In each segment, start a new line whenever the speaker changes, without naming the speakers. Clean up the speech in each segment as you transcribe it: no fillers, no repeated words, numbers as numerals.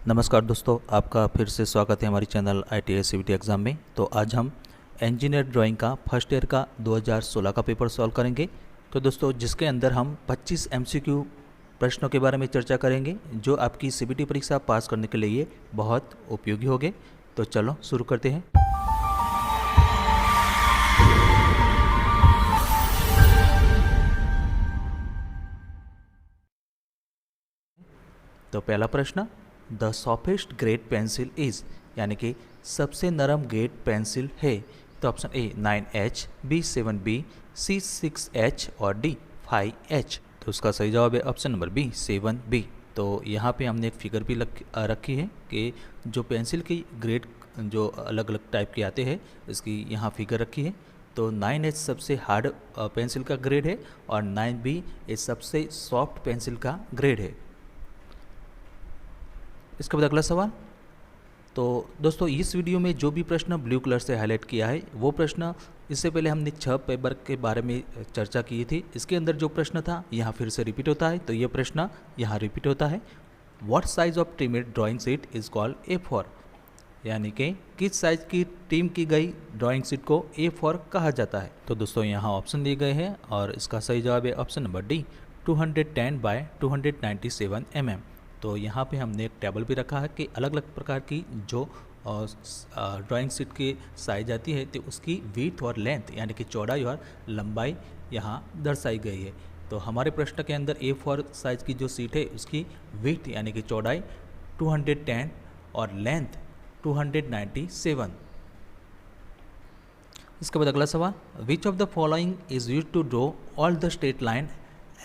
नमस्कार दोस्तों, आपका फिर से स्वागत है हमारी चैनल ITS CVT एग्ज़ाम में। तो आज हम इंजीनियर ड्राइंग का फर्स्ट ईयर का 2016 का पेपर सॉल्व करेंगे। तो दोस्तों, जिसके अंदर हम 25 MCQ प्रश्नों के बारे में चर्चा करेंगे जो आपकी CVT परीक्षा पास करने के लिए बहुत उपयोगी होंगे। तो चलो शुरू करते हैं। तो पहला प्रश्न, the softest grade pencil is, यानी कि सबसे नरम ग्रेड पेंसिल है। तो ऑप्शन ए 9H, बी 7B, सी 6H और डी 5H। तो उसका सही जवाब है ऑप्शन नंबर बी 7B। तो यहाँ पे हमने एक फिगर भी रखी है कि जो पेंसिल की ग्रेड जो अलग अलग टाइप के आते हैं इसकी यहाँ फिगर रखी है। तो 9H सबसे हार्ड पेंसिल का ग्रेड है और 9B ये सबसे सॉफ्ट पेंसिल का ग्रेड है। इसके बाद अगला सवाल। तो दोस्तों, इस वीडियो में जो भी प्रश्न ब्लू कलर से हाईलाइट किया है वो प्रश्न इससे पहले हमने 6 पेपर के बारे में चर्चा की थी। इसके अंदर जो प्रश्न था यहाँ फिर से रिपीट होता है, तो ये प्रश्न यहाँ रिपीट होता है। What size of trimmed drawing sheet is called A4, यानी कि किस साइज की टीम की गई ड्राइंग शीट को A4 कहा जाता है। तो दोस्तों, यहाँ ऑप्शन दिए गए हैं और इसका सही जवाब है option number D 210 by 297 mm। तो यहाँ पे हमने एक टेबल भी रखा है कि अलग अलग प्रकार की जो ड्राइंग शीट की साइज आती है तो उसकी विड्थ और लेंथ, यानी कि चौड़ाई और लंबाई यहाँ दर्शाई गई है। तो हमारे प्रश्न के अंदर A4 साइज की जो शीट है उसकी विड्थ यानी कि चौड़ाई 210 और लेंथ 297। इसके बाद अगला सवाल, which of the following is use to draw all the straight line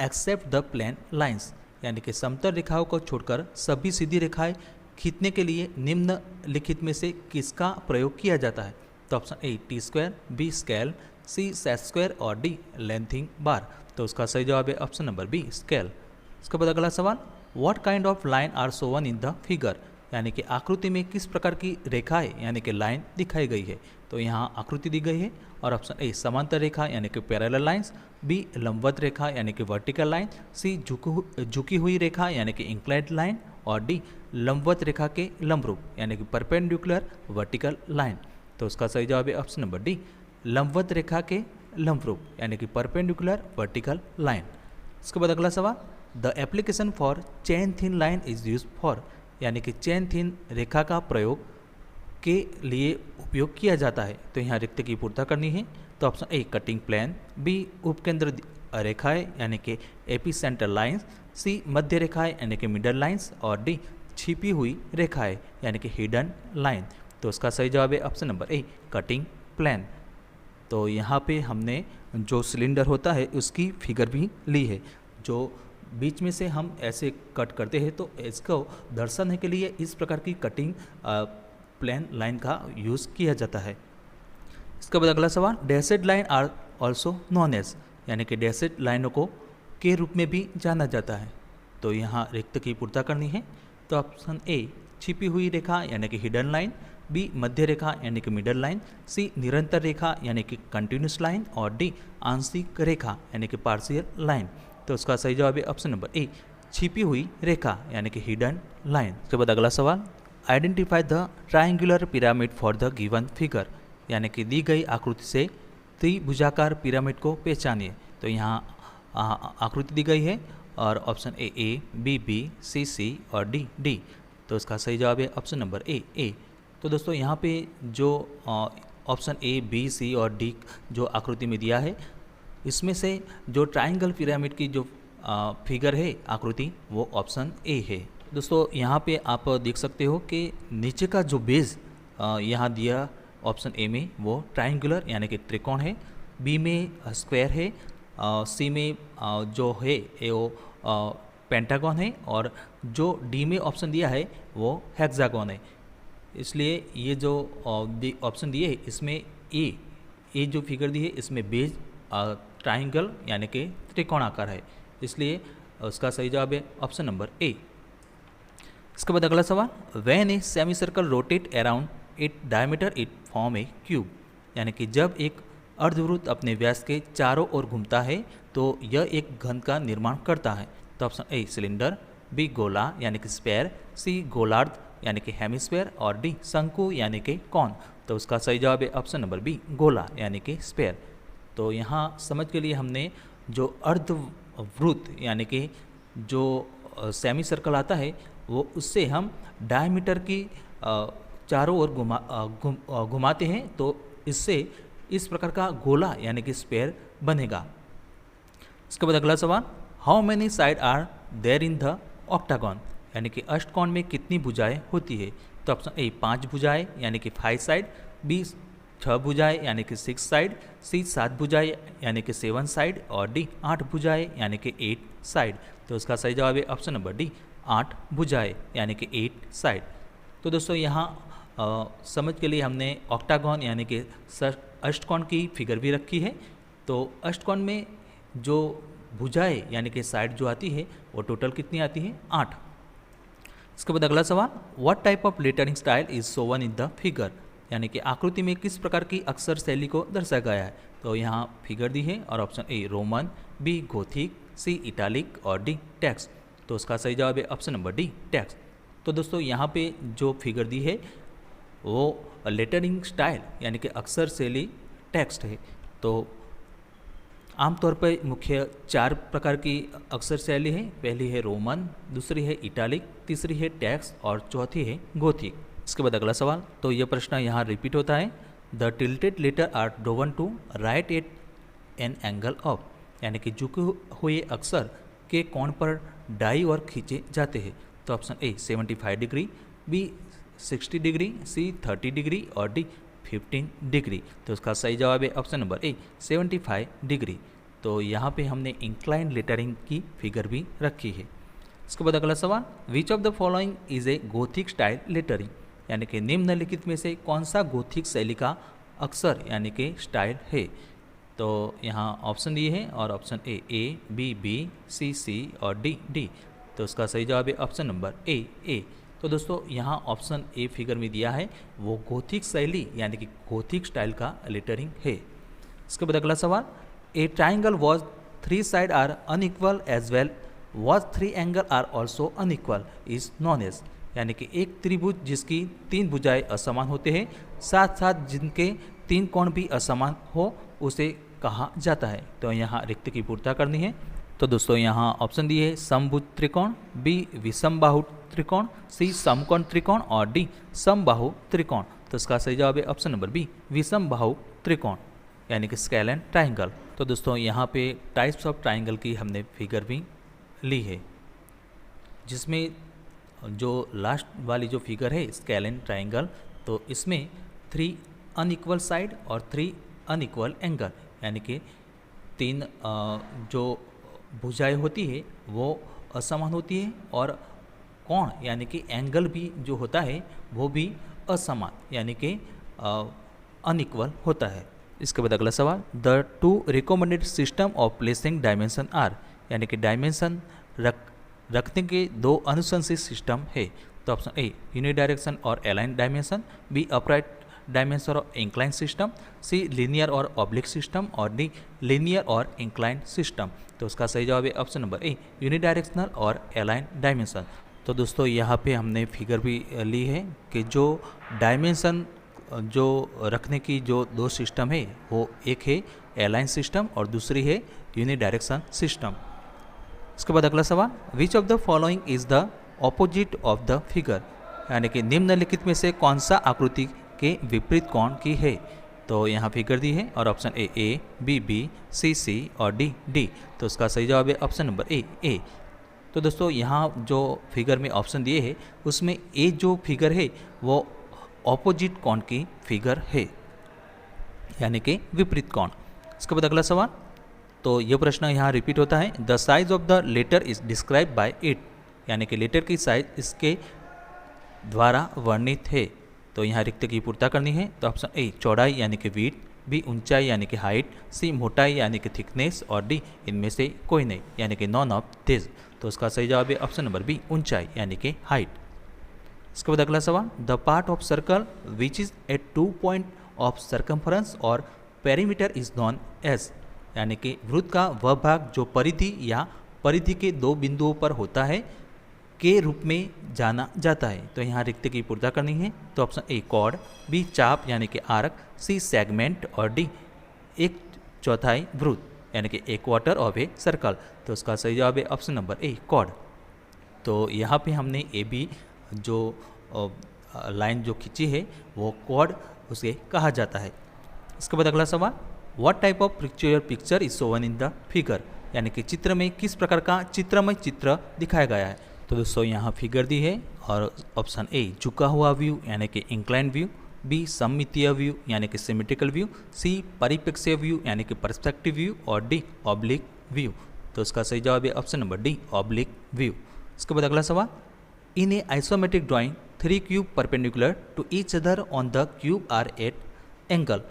except the plain lines, यानी कि समतल रेखाओं को छोड़कर सभी सीधी रेखाएं खींचने के लिए निम्नलिखित में से किसका प्रयोग किया जाता है। तो option A T², B scale, C set square और डी लेंथिंग बार। तो उसका सही जवाब है ऑप्शन नंबर बी स्केल। इसके बाद अगला सवाल, what kind of line are shown in the figure, यानी कि आकृति में किस प्रकार की रेखाएं यानी कि लाइन दिखाई गई है। तो यहाँ आकृति दी गई है और ऑप्शन ए समांतर रेखा यानी कि पैरेलल लाइंस, बी लंबवत रेखा यानी कि वर्टिकल लाइन, सी झुकी हुई रेखा यानी कि इंक्लाइंड लाइन और डी लंबवत रेखा के लंबरूप यानी कि परपेंडिकुलर वर्टिकल लाइन। तो उसका सही जवाब है ऑप्शन नंबर डी लंबवत रेखा के लंबरूप यानी कि परपेंडिकुलर वर्टिकल लाइन। इसके बाद अगला सवाल, the application for chain thin line is use for, यानी कि चेन थिन रेखा का प्रयोग के लिए उपयोग किया जाता है। तो यहाँ रिक्त की पूर्णता करनी है। तो option A cutting plane, B उपकेंद्र रेखाएं यानी कि एपिसेंटर लाइंस, सी मध्य रेखाएं यानी कि मिडल लाइंस और डी छिपी हुई रेखाएं यानी कि हिडन लाइन। तो उसका सही जवाब है option number A cutting plane. तो यहाँ पे हमने जो सिलेंडर होता है उसकी फिगर भी ली है, जो बीच में से हम ऐसे कट करते हैं तो इसको दर्शाने के लिए इस प्रकार की कटिंग प्लेन लाइन का यूज़ किया जाता है। इसके बाद अगला सवाल, dashed line are also known as, यानी कि डैशेड लाइनों को के रूप में भी जाना जाता है। तो यहाँ रिक्त की पूर्णता करनी है। तो ऑप्शन ए छिपी हुई रेखा यानी कि हिडन लाइन, बी मध्य रेखा यानी कि मिडल लाइन, सी निरंतर रेखा यानी कि कंटिन्यूस लाइन और डी आंशिक रेखा यानी कि पार्शियल लाइन। तो उसका सही जवाब है ऑप्शन नंबर ए छिपी हुई रेखा यानी कि हिडन लाइन। उसके बाद अगला सवाल, identify the triangular pyramid for the given figure, यानी कि दी गई आकृति से त्रिभुजाकार पिरामिड को पहचानिए। तो यहाँ आकृति दी गई है और ऑप्शन ए बी बी, सी और डी। तो इसका सही जवाब है ऑप्शन नंबर ए। तो दोस्तों, यहाँ पे जो ऑप्शन ए बी सी और डी जो आकृति में दिया है इसमें से जो ट्राइंगल पिरामिड की जो फिगर है आकृति वो ऑप्शन ए है। दोस्तों, यहाँ पे आप देख सकते हो कि नीचे का जो बेस यहाँ दिया ऑप्शन ए में वो ट्राइंगुलर यानी कि त्रिकोण है, बी में स्क्वायर है, सी में जो है वो पेंटागन है और जो डी में ऑप्शन दिया है वो हेक्सागन है। इसलिए ये जो ऑप्शन दिए है इसमें ए जो फिगर दी है इसमें बेस ट्राइंगल यानी कि त्रिकोणाकार है, इसलिए उसका सही जवाब है ऑप्शन नंबर ए। इसके बाद अगला सवाल, when a semi circle rotate around it diameter it form A cube, यानी कि जब एक अर्धवृत्त अपने व्यास के चारों ओर घूमता है तो यह एक घन का निर्माण करता है। तो ऑप्शन ए सिलेंडर, बी गोला यानी कि स्फेयर, सी गोलार्ध यानी कि हेमिस्फेयर और डी शंकु यानी कि कौन। तो उसका सही जवाब है ऑप्शन नंबर बी गोला यानी कि स्फेयर। तो यहाँ समझ के लिए हमने जो अर्धवृत्त यानी कि जो सेमी सर्कल आता है वो उससे हम डायमीटर की चारों ओर घुमाते हैं तो इससे इस प्रकार का गोला यानी कि स्फेयर बनेगा। इसके बाद अगला सवाल, how many side are there in the octagon, यानी कि अष्टकोण में कितनी भुजाएं होती है। तो ऑप्शन ए 5 भुजाएं यानी कि 5 साइड, बी 6 भुजाएं यानी कि 6 साइड, सी 7 भुजाएं यानी कि 7 साइड और डी 8 भुजाएं यानी कि 8 साइड। तो उसका सही जवाब है ऑप्शन नंबर डी 8 भुजाएं यानी कि 8 साइड। तो दोस्तों यहाँ समझ के लिए हमने ऑक्टागन यानी कि अष्टकोण की फिगर भी रखी है। तो अष्टकोण में जो भुजाएं यानी कि साइड जो आती है वो टोटल कितनी आती है 8। इसके बाद अगला सवाल, what type of lettering style is Sovan in the figure, यानी कि आकृति में किस प्रकार की अक्षर शैली को दर्शाया गया है। तो यहाँ फिगर दी है और option A Roman, B Gothic, C italic और डी टेक्स्ट। तो उसका सही जवाब है ऑप्शन नंबर डी टेक्स्ट। तो दोस्तों यहाँ पे जो फिगर दी है वो लेटरिंग स्टाइल यानी कि अक्षर शैली टेक्स्ट है। तो आमतौर पर मुख्य 4 प्रकार की अक्षर शैली है। पहली है रोमन, दूसरी है इटालिक, तीसरी है टेक्स्ट और चौथी है गोथिक। इसके बाद अगला सवाल, तो यह प्रश्न यहाँ रिपीट होता है, the tilted letter are drawn to right at an angle of, यानी कि झुके हुए अक्षर के कोण पर दाईं ओर खींचे जाते हैं। तो option A 75 degree, B 60 degree, C 30 degree और डी 15 डिग्री। तो उसका सही जवाब है ऑप्शन नंबर ए 75 डिग्री। तो यहाँ पे हमने इंक्लाइन लेटरिंग की फिगर भी रखी है। इसके बाद अगला सवाल, which of the following is a Gothic style lettering, यानी कि निम्नलिखित में से कौन सा गोथिक शैली का अक्षर यानी कि स्टाइल है। तो यहाँ ऑप्शन दिए हैं और ऑप्शन ए बी बी, सी सी और डी डी। तो उसका सही जवाब है ऑप्शन नंबर ए। तो दोस्तों यहाँ ऑप्शन ए फिगर में दिया है वो गोथिक शैली यानी कि गोथिक स्टाइल का लेटरिंग है। इसके बाद अगला सवाल, a triangle was 3 side are unequal as well was 3 angle are also unequal is known as, यानी कि एक त्रिभुज जिसकी 3 भुजाएं असमान होते हैं साथ साथ जिनके 3 कोण भी असमान हो उसे कहा जाता है। तो यहाँ रिक्त की पूर्णता करनी है। तो दोस्तों यहाँ ऑप्शन दिए है समभुज त्रिकोण, बी विषमबाहु त्रिकोण, सी समकोण त्रिकोण और डी समबाहु त्रिकोण। तो इसका सही जवाब है ऑप्शन नंबर बी विषमबाहु त्रिकोण यानी कि स्केलेन ट्राइंगल। तो दोस्तों यहाँ पे टाइप्स ऑफ ट्राइंगल की हमने फिगर भी ली है, जिसमें जो लास्ट वाली जो फिगर है स्केलेन ट्राइंगल, तो इसमें 3 अनइक्वल साइड और 3 अनइक्वल एंगल, यानी कि 3 जो भुजाएं होती है वो असमान होती है और कोण यानी कि एंगल भी जो होता है वो भी असमान यानी कि अनइक्वल होता है। इसके बाद अगला सवाल, the 2 recommended system of placing dimension are, यानी कि डायमेंशन रखने के 2 अनुशंसित सिस्टम है। तो ऑप्शन ए यूनिडायरेक्शन और align dimension, B upright dimension और इंक्लाइन सिस्टम, सी लीनियर और ऑब्लिक सिस्टम और डी लीनियर और इंक्लाइन सिस्टम। तो उसका सही जवाब है ऑप्शन नंबर ए यूनिडायरेक्शनल और अलाइन डायमेंशन। तो दोस्तों यहाँ पे हमने फिगर भी ली है कि जो डायमेंशन जो रखने की जो 2 सिस्टम है वो एक है अलाइन सिस्टम और दूसरी है यूनिडायरेक्शन सिस्टम। इसके बाद अगला सवाल, which of the following is the opposite of the figure, यानी कि निम्नलिखित में से कौन सा आकृति के विपरीत कोण की है। तो यहाँ फिगर दी है और ऑप्शन ए बी बी, सी सी और डी डी। तो उसका सही जवाब है ऑप्शन नंबर ए। तो दोस्तों यहाँ जो फिगर में ऑप्शन दिए हैं उसमें ए जो फिगर है वो ऑपोजिट कोण की फिगर है यानी कि विपरीत कोण। इसके बाद अगला सवाल, तो यह प्रश्न यहाँ रिपीट होता है, the size of the letter is describe by it, यानी कि लेटर की साइज इसके द्वारा वर्णित है। तो यहाँ रिक्त की पूर्णता करनी है। तो ऑप्शन ए चौड़ाई यानी कि विड्थ, बी ऊंचाई यानी कि हाइट, सी मोटाई यानी कि थिकनेस और डी इनमें से कोई नहीं यानी कि नॉन ऑफ दिस। तो उसका सही जवाब है ऑप्शन नंबर बी ऊंचाई यानी कि हाइट। इसके बाद अगला सवाल, the part of circle which is at 2 point of circumference और पेरीमीटर इज नॉन एज, यानी कि वृत्त का वह भाग जो परिधि या परिधि के 2 बिंदुओं पर होता है के रूप में जाना जाता है। तो यहाँ रिक्त की पूर्ता करनी है। तो ऑप्शन ए कॉर्ड, बी चाप यानी कि आर्क, सी सेगमेंट और डी एक चौथाई वृत्त यानी कि ए क्वार्टर ऑफ ए सर्कल। तो उसका सही जवाब है ऑप्शन नंबर ए कॉर्ड। तो यहाँ पे हमने ए बी जो लाइन जो खींची है वो कॉर्ड उसे कहा जाता है। इसके बाद अगला सवाल, what type of picture is Sovan in the figure, यानी कि चित्र में किस प्रकार का चित्रमय चित्र दिखाया गया है। तो दोस्तों यहाँ फिगर दी है और ऑप्शन ए झुका हुआ व्यू यानी कि इंक्लाइन व्यू, बी सममितीय व्यू यानी कि सिमेट्रिकल व्यू, सी परिप्रेक्ष्य व्यू यानी कि पर्सपेक्टिव व्यू और डी ऑब्लिक व्यू। तो इसका सही जवाब है option number D oblique view. इसके बाद अगला सवाल, in a isometric drawing 3 cube perpendicular to each other on the cube are at angle,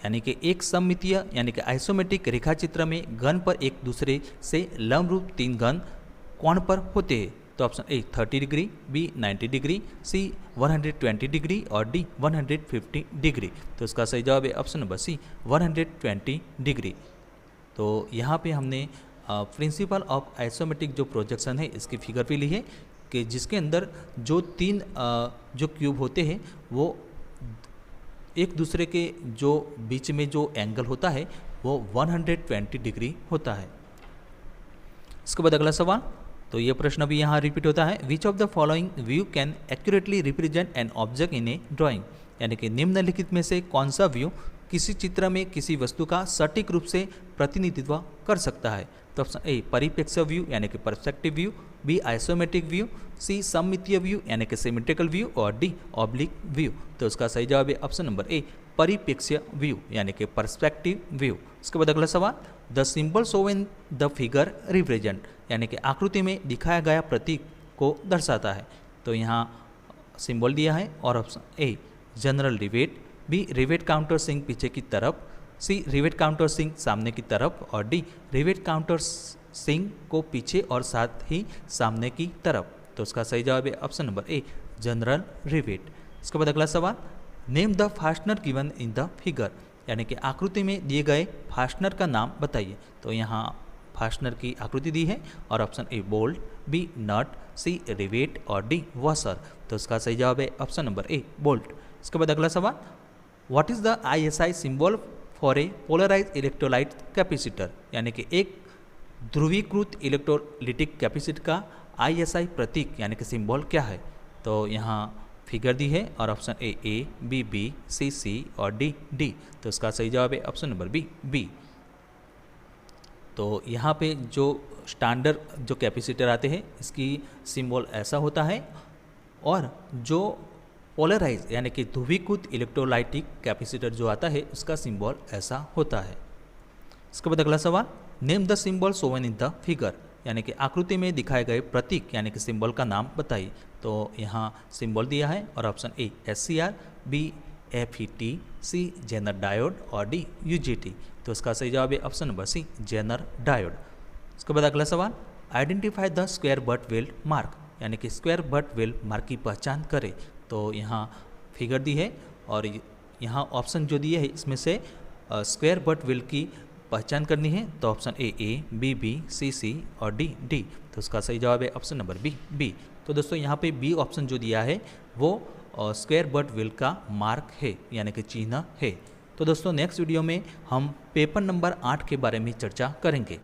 यानी कि एक सममितीय यानी कि आइसोमेट्रिक रेखा चित्र में घन पर एक दूसरे से लंबरूप 3 घन कोण पर होते हैं। तो option A 30 degree, B 90 degree, C 120 degree और डी 150 डिग्री। तो इसका सही जवाब है ऑप्शन नंबर सी 120 डिग्री। तो यहाँ पे हमने प्रिंसिपल ऑफ आइसोमेट्रिक जो प्रोजेक्शन है इसकी फिगर भी ली है कि जिसके अंदर जो 3 जो क्यूब होते हैं वो एक दूसरे के जो बीच में जो एंगल होता है वो 120 डिग्री होता है। इसके बाद अगला सवाल, तो ये प्रश्न भी यहाँ रिपीट होता है, विच of the following view can accurately represent an object in A drawing, यानी कि निम्नलिखित में से कौन सा व्यू किसी चित्र में किसी वस्तु का सटीक रूप से प्रतिनिधित्व कर सकता है। तो ऑप्शन ए परिप्रेक्ष्य व्यू यानी कि perspective view, B isometric view, C सममितीय व्यू यानी कि सिमेट्रिकल व्यू और डी ऑब्लिक व्यू। तो उसका सही जवाब है ऑप्शन नंबर ए परिप्रेक्ष्य व्यू यानी कि पर्सपेक्टिव व्यू। इसके बाद अगला सवाल, the symbol show in the figure represent, यानी कि आकृति में दिखाया गया प्रतीक को दर्शाता है। तो यहाँ सिंबल दिया है और option A general rivet, B rivet counter sink पीछे की तरफ, सी रिवेट काउंटर सिंक सामने की तरफ और डी रिवेट काउंटर सिंक को पीछे और साथ ही सामने की तरफ। तो उसका सही जवाब है ऑप्शन नंबर ए जनरल रिवेट। इसके बाद अगला सवाल, name the fastener given in the figure, यानी कि आकृति में दिए गए फास्टनर का नाम बताइए। तो यहाँ फास्टनर की आकृति दी है और option A bolt, B nut, C rivet और डी वॉशर। तो उसका सही जवाब है ऑप्शन नंबर ए बोल्ट। इसके बाद अगला सवाल, what is the ISI symbol for a polarise electrolyte capacitor, यानी कि एक ध्रुवीकृत इलेक्ट्रोलिटिक कैपेसिटर का आईएसआई प्रतीक यानी कि सिंबल क्या है। तो यहाँ फिगर दी है और ऑप्शन ए बी बी, सी और डी। तो इसका सही जवाब है ऑप्शन नंबर बी। तो यहाँ पे जो स्टैंडर्ड जो कैपेसिटर आते हैं इसकी सिंबल ऐसा होता है और जो पोलराइज यानी कि ध्रुवीकृत इलेक्ट्रोलाइटिक कैपेसिटर जो आता है उसका सिंबल ऐसा होता है। इसके बाद अगला सवाल, name the symbol Sovan in the figure, यानी कि आकृति में दिखाए गए प्रतीक यानी कि सिंबल का नाम बताइए। तो यहाँ सिंबल दिया है और option A SCR, B FET, C zener diode और डी UJT। तो इसका सही जवाब है option number C zener diode. इसके बाद अगला सवाल, identify the square butt weld mark, यानी कि स्क्वायर बट वेल मार्क की पहचान करें। तो यहाँ फिगर दी है और यहाँ ऑप्शन जो दिए है इसमें से स्क्वायर बट वेल की पहचान करनी है। तो ऑप्शन ए बी, सी और डी। तो उसका सही जवाब है ऑप्शन नंबर बी। तो दोस्तों यहाँ पे बी ऑप्शन जो दिया है वो स्क्वायर बट वेल का मार्क है यानी कि चिन्ह है। तो दोस्तों नेक्स्ट वीडियो में हम पेपर नंबर 8 के बारे में चर्चा करेंगे।